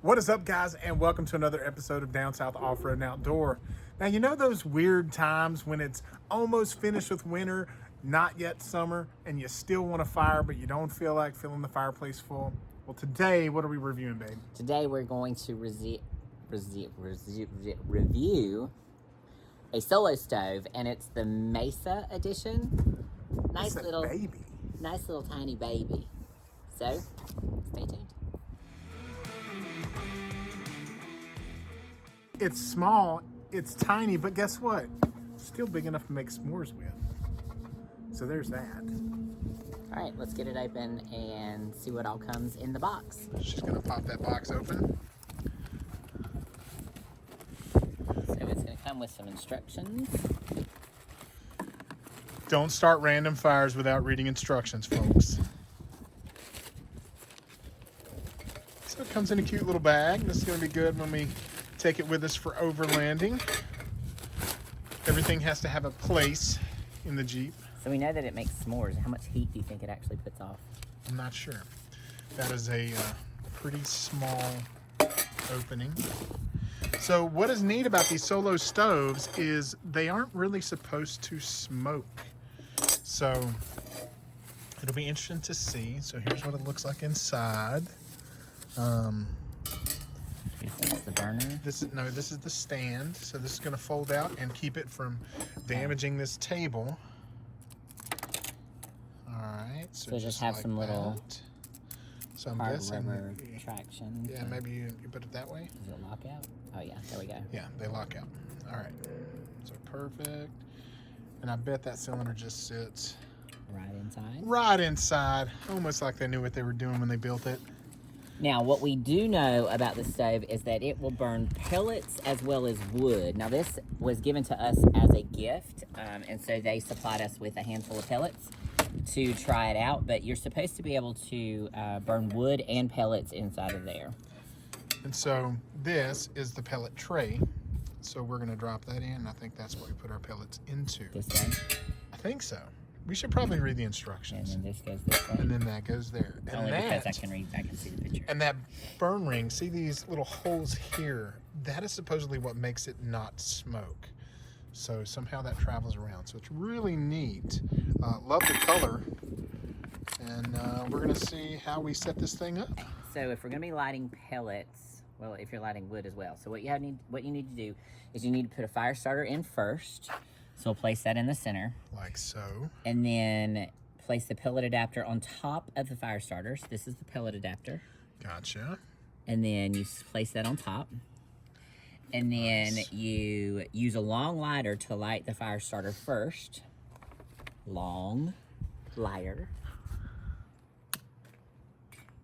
What is up, guys, and welcome to another episode of Down South Off-Road and Outdoor. Now, you know those weird times when it's almost finished with winter, not yet summer, and you still want a fire, but you don't feel like filling the fireplace full? Well, today, what are we reviewing, babe? Today we're going to review a solo stove, and it's the MESA edition. Nice little tiny baby. So, stay tuned. It's small, it's tiny, but guess what? Still big enough to make s'mores with. So there's that. All right, let's get it open and see what all comes in the box. She's gonna pop that box open. So it's gonna come with some instructions. Don't start random fires without reading instructions, folks. So it comes in a cute little bag. This is gonna be good when we take it with us for overlanding. Everything has to have a place in the Jeep. So we know that it makes s'mores. How much heat do you think it actually puts off? I'm not sure. That is a pretty small opening. So what is neat about these solo stoves is they aren't really supposed to smoke. So it'll be interesting to see. So here's what it looks like inside. That's the burner. This is the stand. So this is going to fold out and keep it from damaging this table. All right. So just have some little so I'm hard guessing rubber traction. Yeah, maybe you put it that way. Does it lock out? Oh yeah, there we go. Yeah, they lock out. All right. So perfect. And I bet that cylinder just sits Right inside. right inside, almost like they knew what they were doing when they built it. Now, what we do know about the stove is that it will burn pellets as well as wood. Now, this was given to us as a gift, and so they supplied us with a handful of pellets to try it out, but you're supposed to be able to burn wood and pellets inside of there. And so this is the pellet tray. So we're gonna drop that in. I think that's what we put our pellets into. This way? I think so. We should probably read the And instructions. then this goes this way. And then that goes there. And Only that, because I can see the picture. and that burn ring, see these little holes here? That is supposedly what makes it not smoke. So somehow that travels around. So it's really neat. Love the color. And we're gonna see how we set this thing up. So if we're gonna be lighting pellets, well, if you're lighting wood as well. So what you need to do is you need to put a fire starter in first. So we'll place that in the center. Like so. And then place the pellet adapter on top of the fire starters. This is the pellet adapter. Gotcha. And then you place that on top. And then you use a long lighter to light the fire starter first. Long lighter.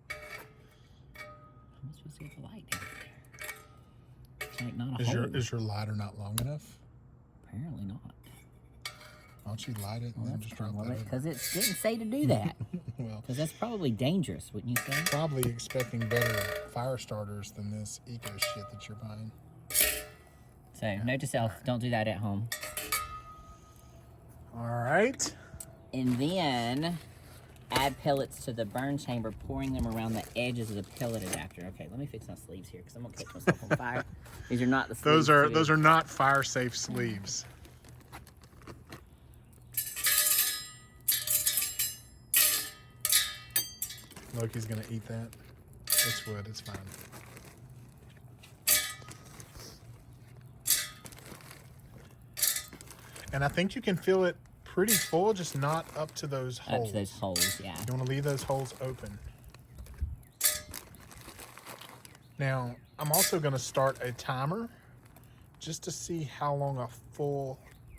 How am I supposed to get the light down there? It's like not a hole. Is your lighter not long enough? Apparently not. Why don't you light it and then just drop that over? Because it didn't say to do that. Well, Because that's probably dangerous, wouldn't you say? probably expecting better fire starters than this eco shit that you're buying. So, note to self, don't do that at home. All right. And then add pellets to the burn chamber, pouring them around the edges of the pellet adapter. Okay, let me fix my sleeves here because I'm gonna catch myself on fire. These are not the sleeves. Those are not fire safe sleeves. Loki's gonna eat that. It's wood, it's fine. And I think you can fill it pretty full, just not up to those holes. Up to those holes, yeah. You want to leave those holes open. Now, I'm also going to start a timer just to see how long a full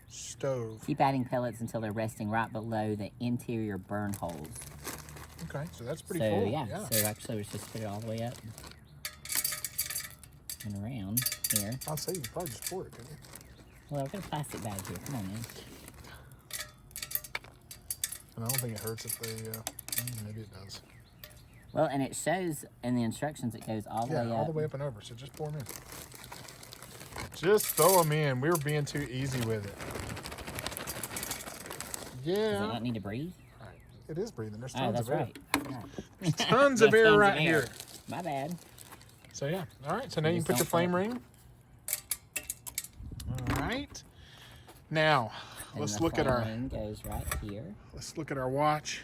stove. Keep adding pellets until they're resting right below the interior burn holes. Okay, so that's pretty So, full. yeah. So actually, let's just put it all the way up and around here. I'll say you could probably just pour it, couldn't you? Well, I've got a plastic bag here. Come on, man. And I don't think it hurts if they, maybe it does. Well, and it shows in the instructions it goes all the way up. Yeah, all the way up and over, so just pour them in. Just throw them in. We were being too easy with it. Yeah. Does it not need to breathe? All right, It is breathing. There's Oh, tons that's of air. right. I forgot. There's tons Yeah, of air tons right of air. here. My bad. So yeah. All right. So now you can just put your don't flame put- ring. All right. Now And let's the look at flame our ring goes right here. let's look at our watch.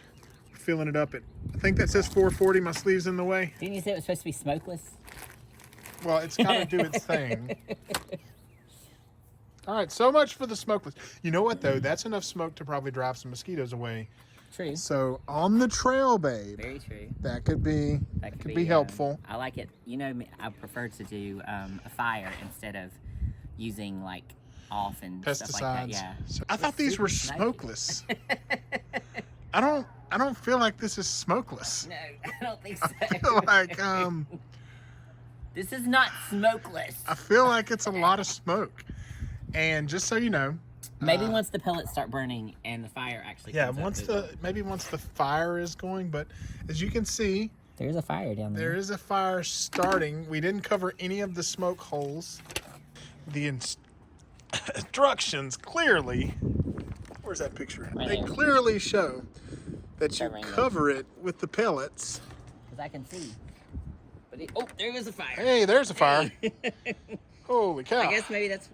We're filling it up at, I think that says 440. My sleeve's in the way. Didn't you say it was supposed to be smokeless? Well, it's got to do its thing. All right, so much for the smokeless. You know what though? That's enough smoke to probably drive some mosquitoes away. True. So on the trail, babe, Very true. that could be helpful. I like it. You know, I prefer to do a fire instead of using like off and stuff like that. Pesticides. Yeah. So I thought these were super smokeless. I don't feel like this is smokeless. No, I don't think so. I feel like This is not smokeless. I feel like it's a lot of smoke. And just so you know, Maybe once the pellets start burning and the fire actually comes up, maybe once the fire is going, but as you can see, there's a fire down there. there is a fire starting. We didn't cover any of the smoke holes. The instructions clearly, where's that picture? Right They there. clearly show that you Covering them. cover it with the pellets. Because I can see. But oh, there was a fire. Hey, there's a fire. Holy cow. I guess maybe that's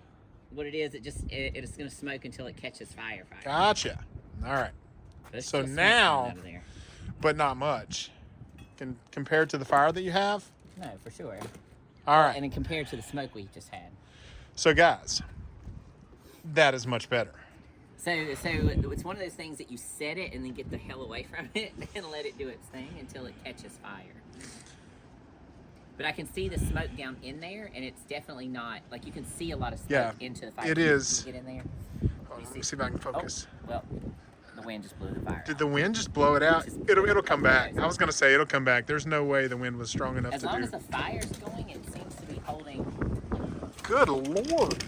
what it is. It's going to smoke until it catches fire. Gotcha. All right. But it's So still smoke now- coming out of there. But not much. Compared to the fire that you have. No, for sure. All right. And then compared to the smoke we just had. So guys, that is much better. So it's one of those things that you set it and then get the hell away from it and let it do its thing until it catches fire. But I can see the smoke down in there, and it's definitely not, like, you can see a lot of smoke into the fire. It is. Can you get in there? Hold on, let me see if I can focus. Oh, well, the wind just blew the fire Did out. the wind just blow it out? It'll come back. I was gonna say it'll come back. There's no way the wind was strong enough As to long do. as the fire's going, it seems to be holding Good Lord.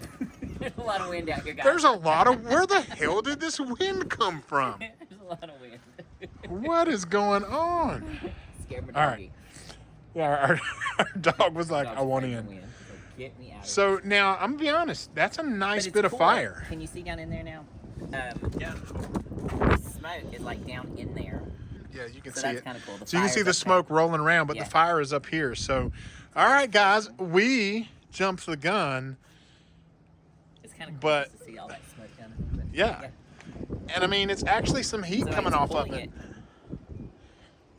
There's a lot of wind out here, guys. There's a lot of, where the hell did this wind come from? There's a lot of wind. What is going on? Scared my All doggy. right. Yeah, our dog was like, Dog's I want afraid of in. wind, so get me out of So now, I'm gonna be honest, that's a But nice it's bit of cool. fire. Can you see down in there now? Yeah. The smoke is like down in there. Yeah, you can So see that's it. kinda cool. The So you can see fire's the up smoke rolling around, but Yeah. the fire is up here. So, all right, guys, we jumped the gun. It's kind of cool But- just to see all that smoke down there. But Yeah. And I mean, it's actually some heat So coming it's off of pulling it.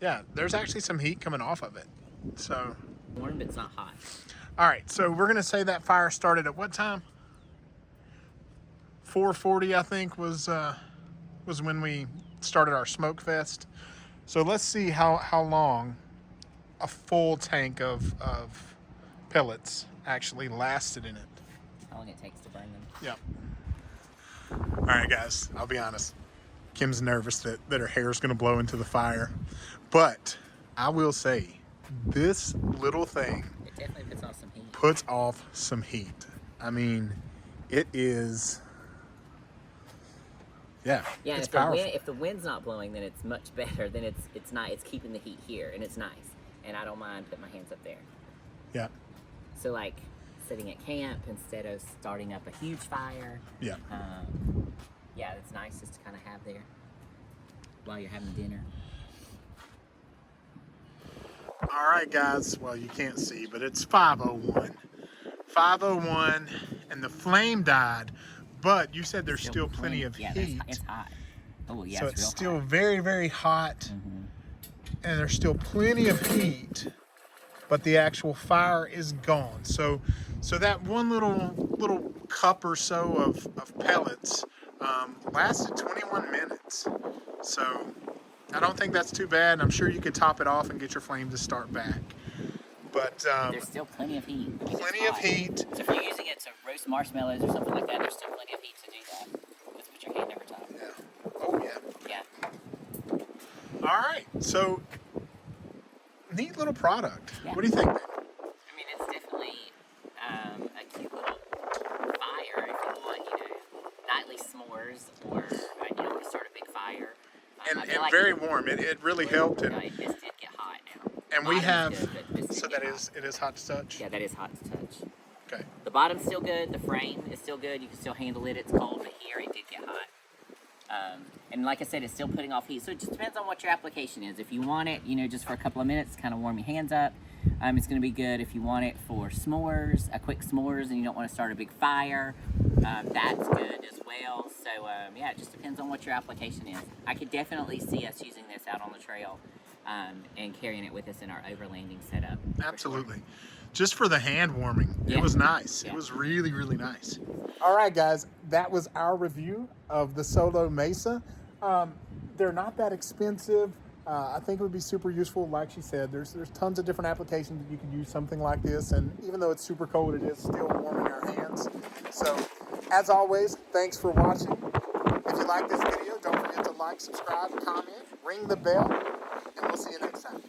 Yeah, there's actually some heat coming off of it. So, Warm, but it's not hot. all right, so we're gonna say that fire started at what time? 4:40, I think, was when we started our smoke fest. So let's see how long a full tank of pellets actually lasted in it. How long it takes to burn them. Yep. All right, guys, I'll be honest. Kim's nervous that her hair's gonna blow into the fire, but I will say, this little thing It definitely puts off some heat. puts off some heat. I mean, it is, Yeah, and it's if the, powerful. if the wind's not blowing, then it's much better. Then it's not. It's keeping the heat here, and it's nice. And I don't mind putting my hands up there. Yeah, So like sitting at camp instead of starting up a huge fire. yeah. Yeah, it's nice just to kind of have there while you're having dinner. All right, guys. Well, you can't see, but it's 5:01. 5:01, and the flame died. But you said there's still plenty of yeah, heat. It's hot. Oh yeah, So it's it's real still hot. very, very hot, Mm-hmm. and there's still plenty of heat, but the actual fire is gone. So that one little cup or so of pellets lasted 21 minutes. So I don't think that's too bad. I'm sure you could top it off and get your flame to start back. But There's still plenty of heat. I mean, it's plenty of hot. heat. So if you're using it to roast marshmallows or something like that, there's still plenty of heat to do that. Just put your hand over top. Yeah. Oh yeah. Yeah. All right. So neat little product. Yeah. What do you think, babe? I mean, it's definitely a cute little fire if you want, nightly s'mores or, to start a big fire. And I feel like very warm. It really helped. No, And this did get hot now. and we Bottom's have, good, but this did so get that hot. it is hot to touch. Yeah, that is hot to touch. Okay. The bottom's still good. The frame is still good. You can still handle it. It's cold, but here it did get hot. And like I said, it's still putting off heat, so it just depends on what your application is. If you want it, just for a couple of minutes, kind of warm your hands up, it's going to be good. If you want it for s'mores, a quick s'mores, and you don't want to start a big fire, that's good as well. So yeah, it just depends on what your application is. I could definitely see us using this out on the trail and carrying it with us in our overlanding setup. Absolutely. Just for the hand warming, Yeah. it was nice. Yeah. It was really, really nice. All right, guys, that was our review of the Solo Mesa. They're not that expensive. I think it would be super useful. Like she said, there's tons of different applications that you can use something like this, and even though it's super cold, it is still warming our hands. So, as always, thanks for watching. If you like this video, don't forget to like, subscribe, comment, ring the bell, and we'll see you next time.